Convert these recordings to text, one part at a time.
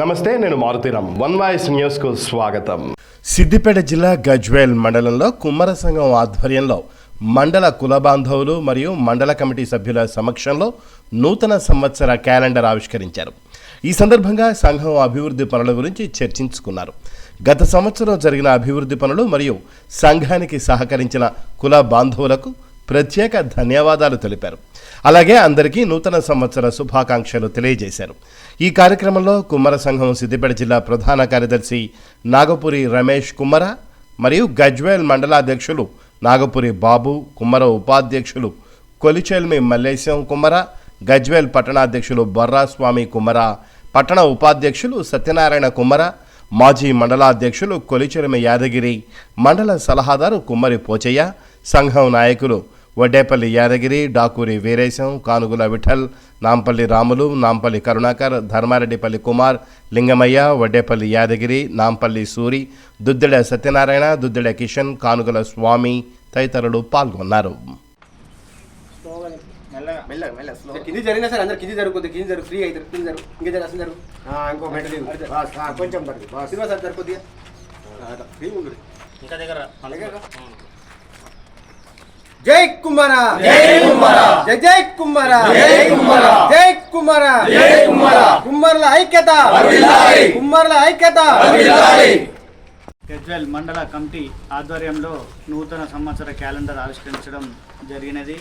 నమస్తే, నేను Maruthi Ram. One voice న్యూస్కు స్వాగతం. సిద్దిపేట జిల్లా గజ్వేల్ మండలంలో కుమ్మర సంఘం ఆధ్వర్యంలో మండల కుల బాంధవులు మరియు మండల కమిటీ సభ్యుల సమక్షంలో నూతన సంవత్సర క్యాలెండర్ ఆవిష్కరించారు. ఈ సందర్భంగా సంఘం అభివృద్ధి పనుల గురించి చర్చించుకున్నారు. గత సంవత్సరం జరిగిన అభివృద్ధి పనులు మరియు సంఘానికి సహకరించిన కుల బాంధవులకు ప్రత్యేక ధన్యవాదాలు తెలిపారు. అలాగే అందరికీ నూతన సంవత్సర శుభాకాంక్షలు తెలియజేశారు. ఈ కార్యక్రమంలో కుమ్మర సంఘం సిద్దిపేట జిల్లా ప్రధాన కార్యదర్శి నాగపురి రమేష్ కుమ్మర మరియు గజ్వేల్ మండలాధ్యక్షులు నాగపురి బాబు, కుమ్మర ఉపాధ్యక్షులు కొలిచెల్మి మల్లేశం కుమ్మర, గజ్వేల్ పట్టణాధ్యక్షులు బొర్రాస్వామి కుమ్మర, పట్టణ ఉపాధ్యక్షులు సత్యనారాయణ కుమ్మర, మాజీ మండలాధ్యక్షులు కొలిచెల్మి యాదగిరి, మండల సలహాదారు కుమ్మరి పోచయ్య, సంఘం నాయకులు వడ్డేపల్లి యాదగిరి, డాకూరి వీరేశం, కానుగుల విఠల్, నాంపల్లి రాములు, నాంపల్లి కరుణాకర్, ధర్మారెడ్డిపల్లి కుమార్, లింగమయ్య, వడ్డేపల్లి యాదగిరి, నాంపల్లి సూరి, దుద్దెడ సత్యనారాయణ, దుద్దెడ కిషన్, కానుగుల స్వామి తదితరులు పాల్గొన్నారు. కింది జరిగినా సార్ అందరు కింది జరుగుతుంది, కింది జరుగు ఫ్రీ అవుతారు, కింది జరుగు ఇంకా జరు అసలు జరుగు ఇంకో కొంచెం సినిమా సార్ సరిపోద్ది ఇంకా దగ్గర. జై కుమ్మర, జై కుమ్మర, జై జై కుమ్మర, జై కుమ్మర, జై కుమ్మర, జై కుమ్మర. కుమ్మర్ల ఐక్యత, కుమ్మర్ల ఐక్యత. గజ్వేల్ మండల కమిటీ ఆధ్వర్యంలో నూతన సంవత్సర క్యాలెండర్ ఆవిష్కరించడం జరిగినది.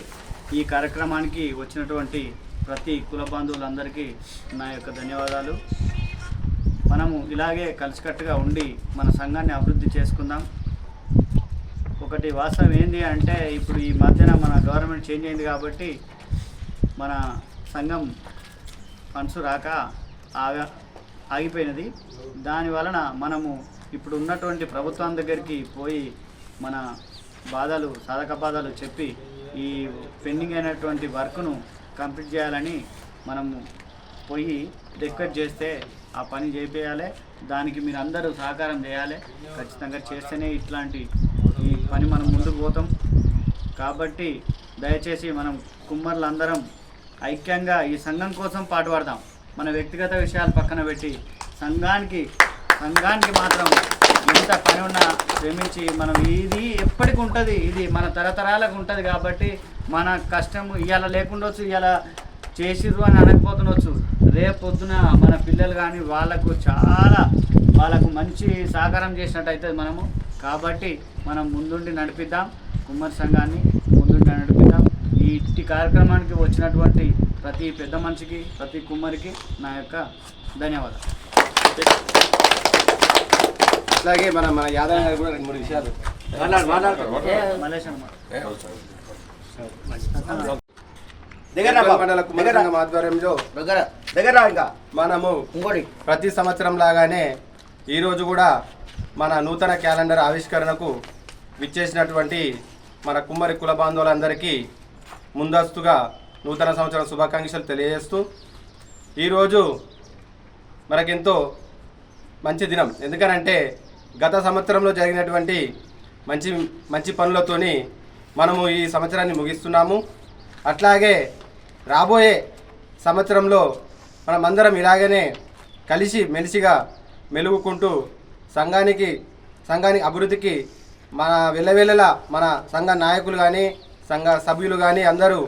ఈ కార్యక్రమానికి వచ్చినటువంటి ప్రతి కుల బాంధవులందరికీ నా యొక్క ధన్యవాదాలు. మనము ఇలాగే కలిసికట్టుగా ఉండి మన సంఘాన్ని అభివృద్ధి చేసుకుందాం. ఒకటి వాస్తవం ఏంటి అంటే, ఇప్పుడు ఈ మధ్యన మన గవర్నమెంట్ చేంజ్ అయింది కాబట్టి మన సంఘం ఫండ్స్ రాక ఆగిపోయినది. దాని వలన మనము ఇప్పుడు ఉన్నటువంటి ప్రభుత్వం దగ్గరికి పోయి మన బాధలు, సాధక బాధలు చెప్పి ఈ పెండింగ్ అయినటువంటి వర్క్ను కంప్లీట్ చేయాలని మనము పోయి రిక్వెస్ట్ చేస్తే ఆ పని చేయాలి. దానికి మీరు అందరూ సహకారం చేయాలి. ఖచ్చితంగా చేస్తేనే ఇట్లాంటి ఈ పని మనం ముందుకు పోతాం. కాబట్టి దయచేసి మనం కుమ్మర్లందరం ఐక్యంగా ఈ సంఘం కోసం పాటుపడదాం. మన వ్యక్తిగత విషయాలు పక్కన పెట్టి సంఘానికి మాత్రం ఎంత పని ఉన్నా శ్రమించి మనం ఇది ఎప్పటికి ఉంటుంది, ఇది మన తరతరాలకు ఉంటుంది. కాబట్టి మన కష్టం ఇవాళ లేకుండొచ్చు, ఇవాళ చేసిర్రు అని అనకపోతుండొచ్చు, రేపు పొద్దున మన పిల్లలు కానీ వాళ్ళకు మంచి సహకారం చేసినట్టు అవుతుంది మనము. కాబట్టి మనం ముందుండి నడిపిద్దాం, కుమ్మరి సంఘాన్ని ముందుండి నడిపిద్దాం. ఈ ఇట్టి కార్యక్రమానికి వచ్చినటువంటి ప్రతి పెద్ద మనిషికి, ప్రతి కుమ్మరికి నా యొక్క ధన్యవాదాలు. అలాగే మన యాదవ్ గారు కూడా 2-3 విషయాలు ఆధ్వర్యంలో మనము ప్రతి సంవత్సరం లాగానే ఈరోజు కూడా మన నూతన క్యాలెండర్ ఆవిష్కరణకు విచ్చేసినటువంటి మన కుమ్మరి కుల బాంధవులందరికీ ముందస్తుగా నూతన సంవత్సర శుభాకాంక్షలు తెలియజేస్తూ, ఈరోజు మనకెంతో మంచి దినం. ఎందుకనంటే గత సంవత్సరంలో జరిగినటువంటి మంచి పనులతోని మనము ఈ సంవత్సరాన్ని ముగిస్తున్నాము. అట్లాగే రాబోయే సంవత్సరంలో మనమందరం ఇలాగనే కలిసి మెలిసిగా మెలుగుకుంటూ సంఘానికి అభివృద్ధికి మన వెళ్ళవేళలా మన సంఘ నాయకులు కానీ సంఘ సభ్యులు కానీ అందరూ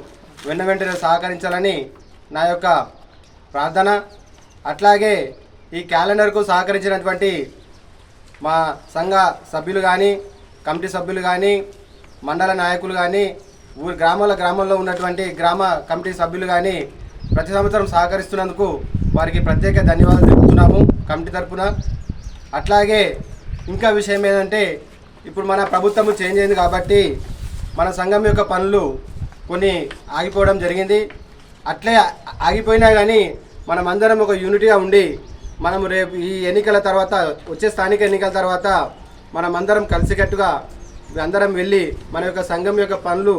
వెంటనే సహకరించాలని నా యొక్క ప్రార్థన. అట్లాగే ఈ క్యాలెండర్కు సహకరించినటువంటి మా సంఘ సభ్యులు కానీ, కమిటీ సభ్యులు కానీ, మండల నాయకులు కానీ, గ్రామంలో ఉన్నటువంటి గ్రామ కమిటీ సభ్యులు కానీ ప్రతి సంవత్సరం సహకరిస్తున్నందుకు వారికి ప్రత్యేక ధన్యవాదాలు తెలుపుతున్నాము కమిటీ తరఫున. అట్లాగే ఇంకా విషయం ఏంటంటే, ఇప్పుడు మన ప్రభుత్వం చేంజ్ అయింది కాబట్టి మన సంఘం యొక్క పనులు కొన్ని ఆగిపోవడం జరిగింది. అట్లే ఆగిపోయినా కానీ మనమందరం ఒక యూనిటీగా ఉండి మనము రేపు ఈ ఎన్నికల తర్వాత, వచ్చే స్థానిక ఎన్నికల తర్వాత మనమందరం కలిసికట్టుగా అందరం వెళ్ళి మన యొక్క సంఘం యొక్క పనులు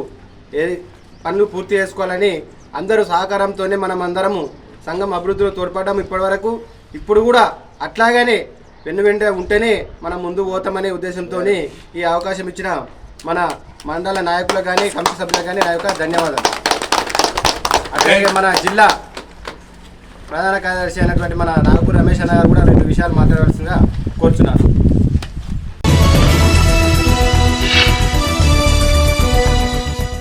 పూర్తి చేసుకోవాలని అందరూ సహకారంతోనే మనమందరము సంఘం అభివృద్ధిలో తోడ్పడ్డాము ఇప్పటివరకు. ఇప్పుడు కూడా అట్లాగనే వెంట ఉంటేనే మనం ముందు పోతామనే ఉద్దేశంతో ఈ అవకాశం ఇచ్చిన మన మండల నాయకులకు కానీ, కమిటీ సభ్యులకు కానీ నా యొక్క ధన్యవాదాలు. అట్లాగే మన జిల్లా ప్రధాన కార్యదర్శి అయినటువంటి మన నాగపూర్ రమేష్ అన్న గారు కూడా 2 విషయాలు మాట్లాడవలసిందిగా కోరుచున్నాను.